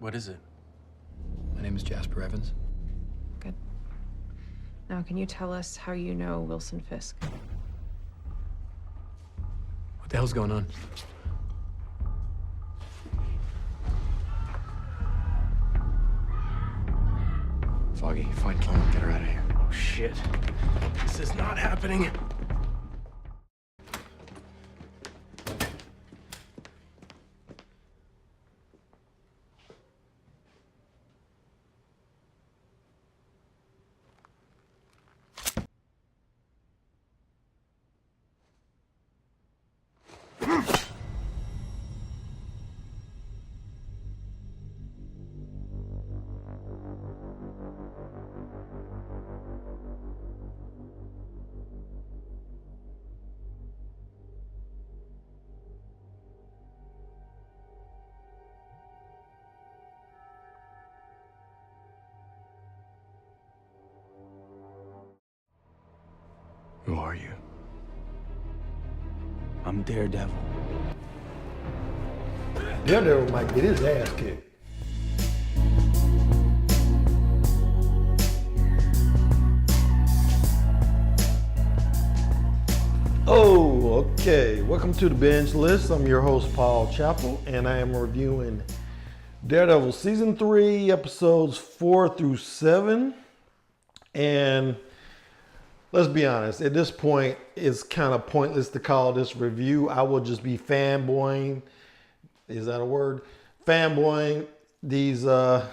What is it? My name is Jasper Evans. Good. Now, can you tell us how you know Wilson Fisk? What the hell's going on? Foggy, find Karen, get her out of here. Oh, shit. This is not happening. Who are you? I'm Daredevil. Daredevil might get his ass kicked. Oh, okay. Welcome to the Binge List. I'm your host, Paul Chappell, and I am reviewing Daredevil Season 3, Episodes 4 through 7. And let's be honest, at this point, it's kind of pointless to call this review. I will just be fanboying. Is that a word? Fanboying these 4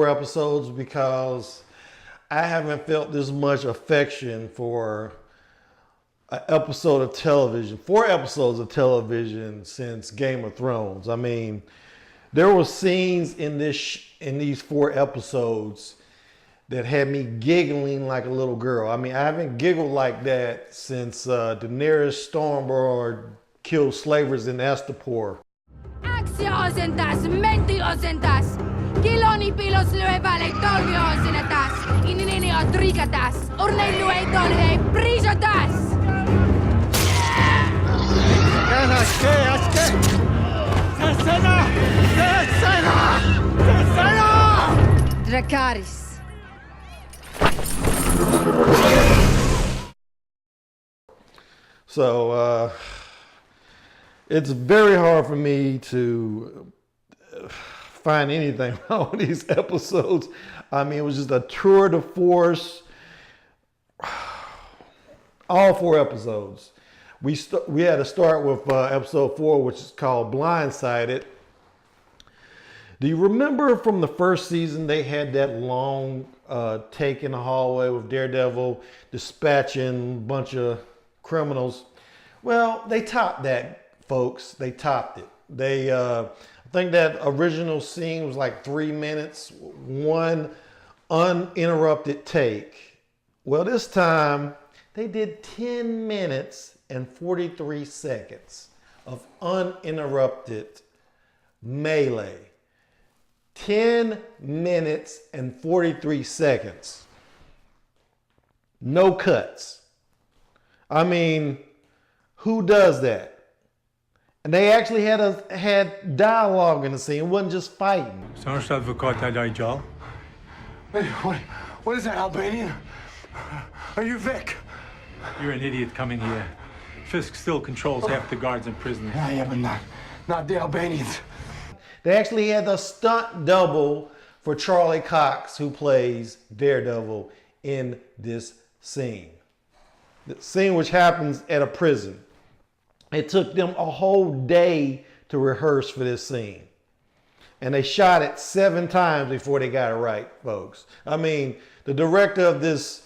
episodes because I haven't felt this much affection for an episode of television, 4 episodes of television since Game of Thrones. I mean, there were scenes in these 4 episodes that had me giggling like a little girl. I mean, I haven't giggled like that since Daenerys Stormborn killed slavers in Astapor. Axiosentas, mentiosentas, kilonipilos lyövälei tolviosenetas, ininio trikatas, urneiluei tolvei prisotas. Dracarys. So it's very hard for me to find anything wrong with these episodes. I mean, it was just a tour de force. All 4 episodes. We had to start with episode 4, which is called Blindsided. Do you remember from the first season they had that long take in the hallway with Daredevil dispatching a bunch of criminals? Well, they topped that, folks. They topped it. They, I think that original scene was like 3 minutes, one uninterrupted take. Well, this time they did 10 minutes and 43 seconds of uninterrupted melee. 10 minutes and 43 seconds. No cuts. I mean, who does that? And they actually had dialogue in the scene. It wasn't just fighting. Wait, what is that, Albanian? Are you Vic? You're an idiot coming here. Fisk still controls half the guards and prisoners. Yeah, but not the Albanians. They actually had the stunt double for Charlie Cox, who plays Daredevil, in this scene. The scene which happens at a prison. It took them a whole day to rehearse for this scene. And they shot it 7 times before they got it right, folks. I mean, the director of this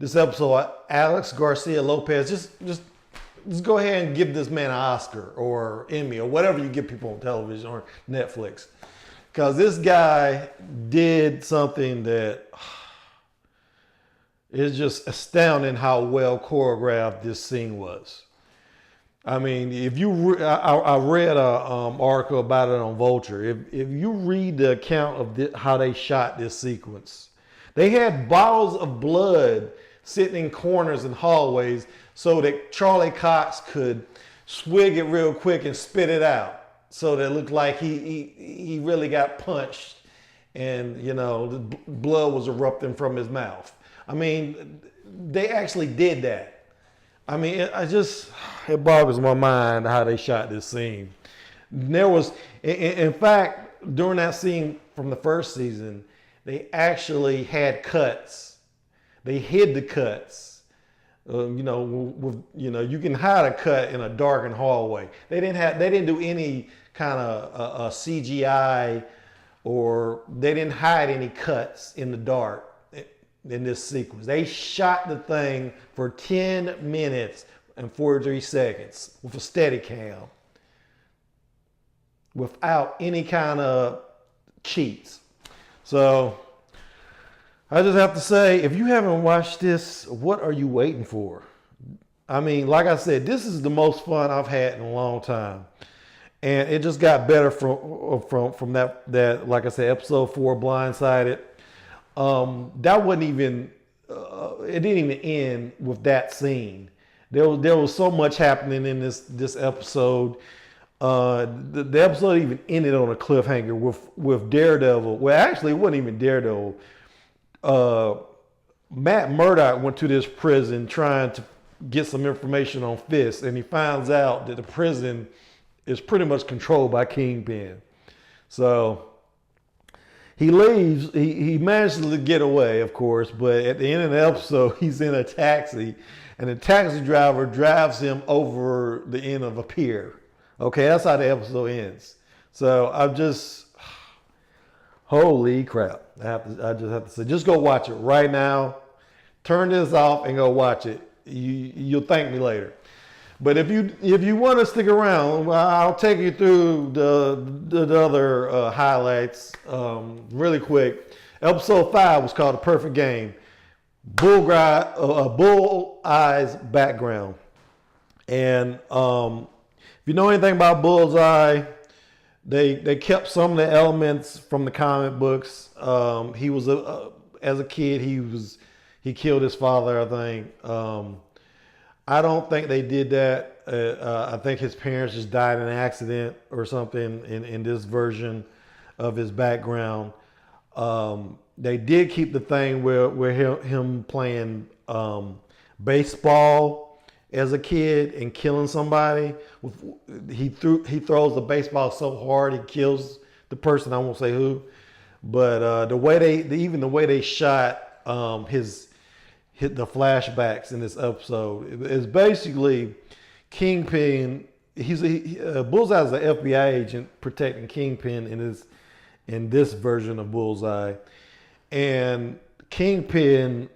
episode, Alex Garcia Lopez, just go ahead and give this man an Oscar or Emmy or whatever you give people on television or Netflix. Because this guy did something that is just astounding how well choreographed this scene was. I mean, if you, I read an article about it on Vulture. If you read the account of how they shot this sequence, they had bottles of blood sitting in corners and hallways so that Charlie Cox could swig it real quick and spit it out. So that it looked like he really got punched and the blood was erupting from his mouth. I mean, they actually did that. I mean, it boggles my mind how they shot this scene. There was, in fact, during that scene from the first season, they actually had cuts. They hid the cuts. You can hide a cut in a darkened hallway. They didn't do any kind of CGI, or they didn't hide any cuts in the dark in this sequence. They shot the thing for 10 minutes and 43 seconds with a steady cam, without any kind of cheats. So I just have to say, if you haven't watched this, what are you waiting for? I mean, like I said, this is the most fun I've had in a long time. And it just got better from that, like I said, episode 4, Blindsided. That wasn't even, it didn't even end with that scene. There was so much happening in this episode. The episode even ended on a cliffhanger with Daredevil. Well, actually, it wasn't even Daredevil. Matt Murdock went to this prison trying to get some information on Fisk, and he finds out that the prison is pretty much controlled by Kingpin. So he leaves. He manages to get away, of course, but at the end of the episode, he's in a taxi, and the taxi driver drives him over the end of a pier. Okay, that's how the episode ends. So I'm just, holy crap. I just have to say, just go watch it right now. Turn this off and go watch it. You'll thank me later. But if you want to stick around, I'll take you through the other highlights really quick. Episode 5 was called The Perfect Game. Bullseye's background. And if you know anything about Bullseye, they kept some of the elements from the comic books. He was as a kid, he killed his father, I think. I don't think they did that. I think his parents just died in an accident or something in this version of his background. They did keep the thing where him playing baseball as a kid and killing somebody. He throws the baseball so hard he kills the person. I won't say who, but the way they shot the flashbacks in this episode is basically Kingpin. Bullseye's an FBI agent protecting Kingpin in this version of Bullseye, and Kingpin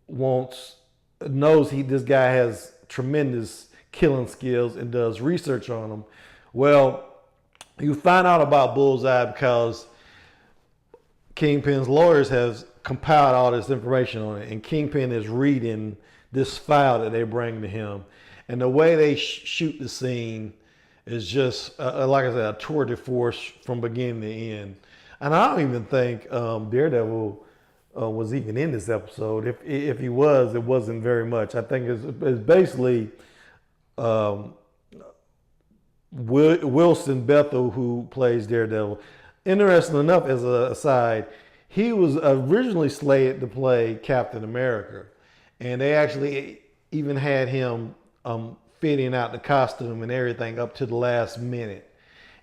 knows this guy has tremendous killing skills and does research on him. Well, you find out about Bullseye because Kingpin's lawyers have compiled all this information on it, and Kingpin is reading this file that they bring to him. And the way they shoot the scene is just, like I said, a tour de force from beginning to end. And I don't even think Daredevil was even in this episode. If he was, it wasn't very much. I think it's basically Wilson Bethel who plays Daredevil. Interesting enough, as an aside, he was originally slated to play Captain America, and they actually even had him fitting out the costume and everything up to the last minute.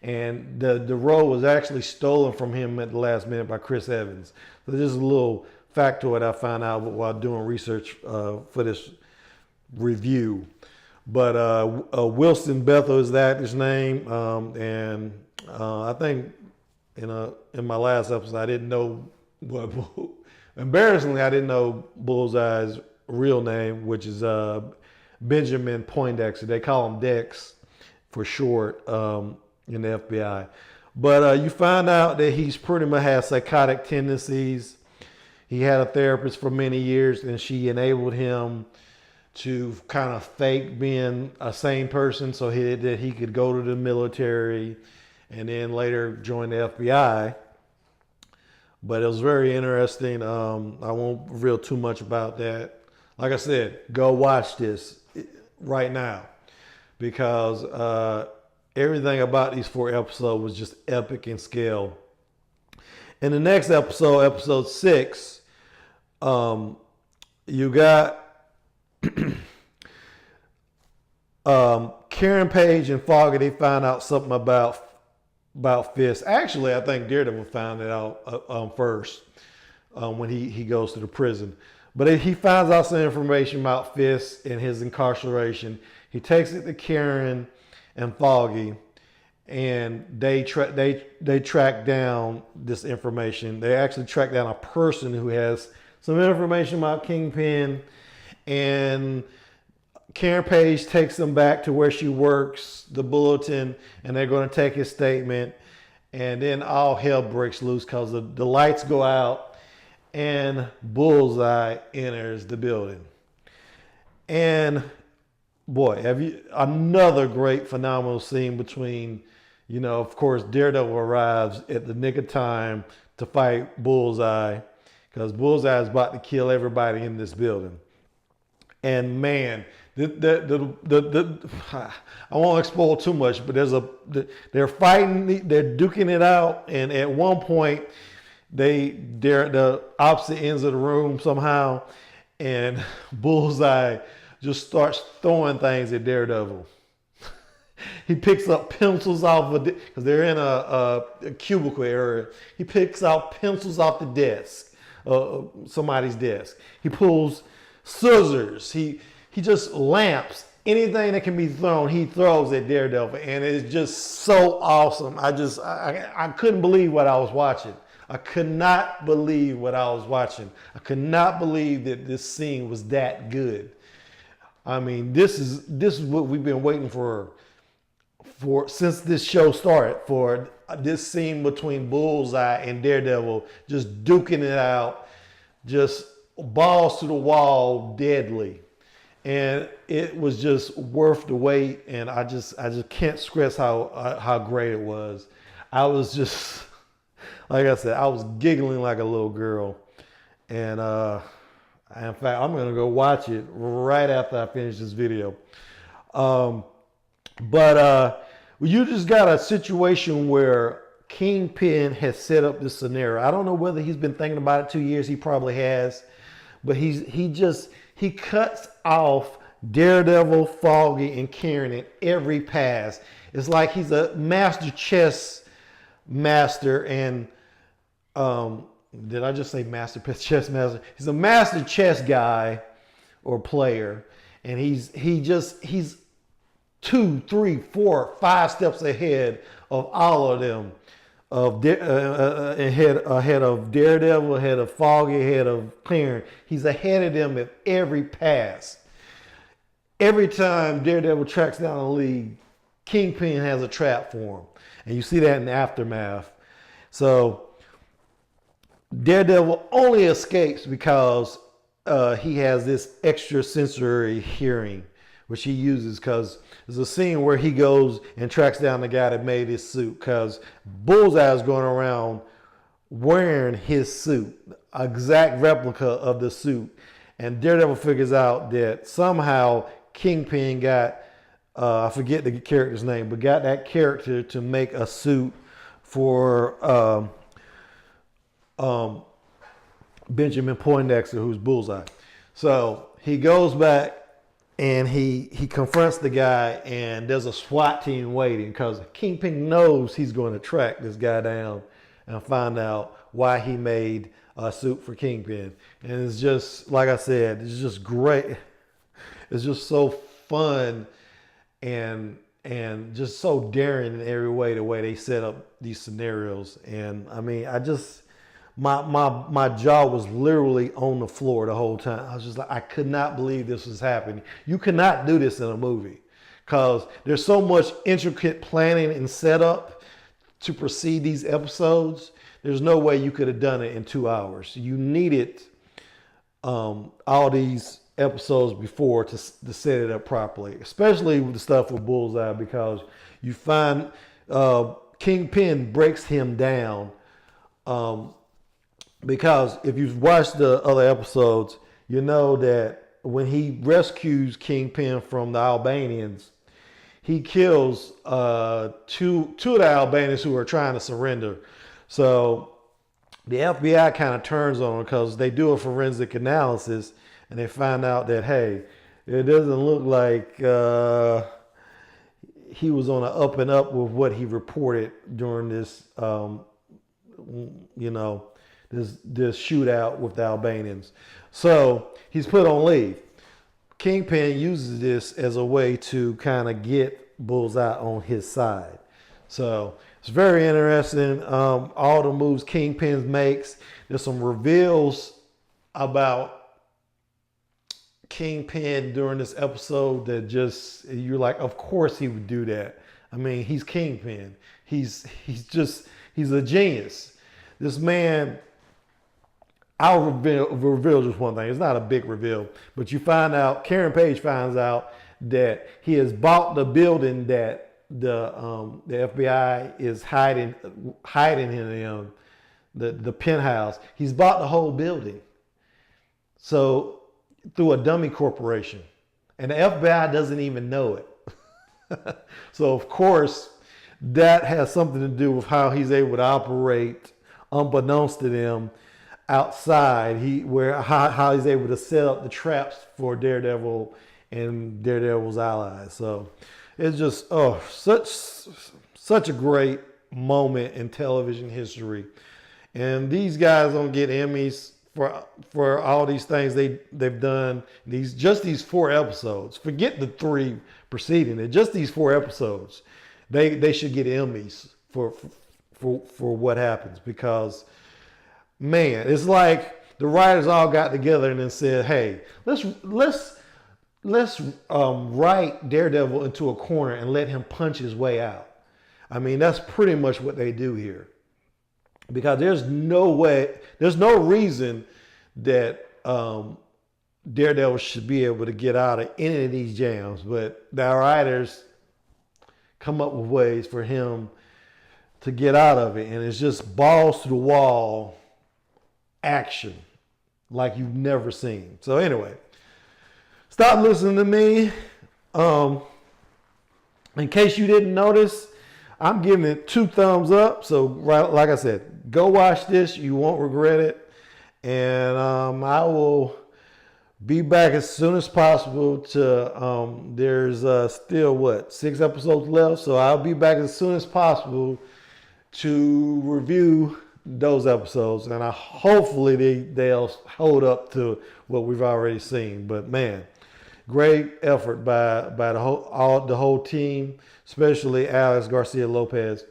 And the role was actually stolen from him at the last minute by Chris Evans. So this is a little factoid I found out while doing research for this review. But Wilson Bethel is his name, and I think in my last episode I didn't know embarrassingly I didn't know Bullseye's real name, which is Benjamin Poindexter. They call him Dex for short in the FBI. But you find out that he's pretty much has psychotic tendencies. He had a therapist for many years, and she enabled him to kind of fake being a sane person so that he could go to the military and then later join the FBI. But it was very interesting. I won't reveal too much about that. Like I said, go watch this right now, because everything about these 4 episodes was just epic in scale. In the next episode, episode 6, you got Karen Page and Foggy. They find out something about Fisk. Actually, I think Daredevil found it out first when he goes to the prison. But he finds out some information about Fisk and his incarceration. He takes it to Karen and Foggy, and they track down this information. They actually track down a person who has some information about Kingpin, and Karen Page takes them back to where she works, the Bulletin, and they're going to take his statement. And then all hell breaks loose because the lights go out and Bullseye enters the building. And boy, another great, phenomenal scene between, of course, Daredevil arrives at the nick of time to fight Bullseye because Bullseye is about to kill everybody in this building. And man, I won't spoil too much, but they're fighting, they're duking it out, and at one point they're the opposite ends of the room somehow, and Bullseye just starts throwing things at Daredevil. He picks up pencils off of because they're in a cubicle area. He picks out pencils off the desk, somebody's desk. He pulls scissors. He just lamps. Anything that can be thrown, he throws at Daredevil, and it's just so awesome. I couldn't believe what I was watching. I could not believe what I was watching. I could not believe that this scene was that good. I mean, this is what we've been waiting for since this show started, for this scene between Bullseye and Daredevil, just duking it out, just balls to the wall, deadly. And it was just worth the wait, and I just can't stress how great it was. I was just, like I said, I was giggling like a little girl. And in fact, I'm gonna go watch it right after I finish this video. But you just got a situation where Kingpin has set up this scenario. I don't know whether he's been thinking about it 2 years. He probably has, but he cuts off Daredevil, Foggy, and Karen in every pass. It's like he's a master chess master, and did I just say master chess master? He's a master chess guy or player, and he's 2, 3, 4, 5 steps ahead of all of them. Ahead of Daredevil, ahead of Foggy, ahead of Karen. He's ahead of them at every pass. Every time Daredevil tracks down a lead, Kingpin has a trap for him. And you see that in the aftermath. So Daredevil only escapes because he has this extrasensory hearing, which he uses because there's a scene where he goes and tracks down the guy that made his suit because Bullseye is going around wearing his suit, an exact replica of the suit. And Daredevil figures out that somehow Kingpin got, I forget the character's name, but got that character to make a suit for Benjamin Poindexter, who's Bullseye. So he goes back and he confronts the guy, and there's a SWAT team waiting because Kingpin knows he's going to track this guy down and find out why he made a suit for Kingpin. And it's just, like I said, it's just great. It's just so fun and just so daring in every way, the way they set up these scenarios. And I mean, my jaw was literally on the floor the whole time. I was just like, I could not believe this was happening. You cannot do this in a movie because there's so much intricate planning and setup to precede these episodes. There's no way you could have done it in 2 hours. You needed all these episodes before to set it up properly, especially with the stuff with Bullseye, because you find Kingpin breaks him down. Because if you've watched the other episodes, you know that when he rescues Kingpin from the Albanians, he kills two of the Albanians who are trying to surrender. So the FBI kind of turns on him because they do a forensic analysis and they find out that, hey, it doesn't look like he was on an up and up with what he reported during this, this shootout with the Albanians. So he's put on leave. Kingpin uses this as a way to kind of get Bullseye on his side. So it's very interesting. All the moves Kingpin makes. There's some reveals about Kingpin during this episode that just, you're like, of course he would do that. I mean, he's Kingpin. He's a genius. This man, I'll reveal just one thing. It's not a big reveal, but you find out, Karen Page finds out that he has bought the building that the FBI is hiding in the penthouse. He's bought the whole building. So through a dummy corporation, and the FBI doesn't even know it. So of course that has something to do with how he's able to operate unbeknownst to them outside. How he's able to set up the traps for Daredevil and Daredevil's allies. So it's just such a great moment in television history. And these guys don't get Emmys for all these things they've done. These 4 episodes. Forget the 3 preceding it. Just these 4 episodes. They should get Emmys for what happens, because man, it's like the writers all got together and then said, hey, let's write Daredevil into a corner and let him punch his way out. I mean, that's pretty much what they do here. Because there's no reason that Daredevil should be able to get out of any of these jams, but the writers come up with ways for him to get out of it, and it's just balls to the wall action like you've never seen. So anyway, stop listening to me. In case you didn't notice, I'm giving it 2 thumbs up. So like I said, go watch this. You won't regret it. And I will be back as soon as possible there's still 6 episodes left. So I'll be back as soon as possible to review those episodes. And hopefully they'll hold up to what we've already seen. But man, great effort by the whole team, especially Alex Garcia Lopez.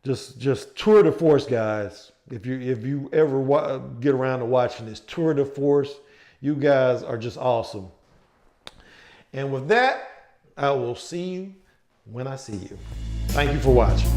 Just tour de force, guys. If you ever get around to watching this, tour de force, you guys are just awesome. And with that, I will see you when I see you. Thank you for watching.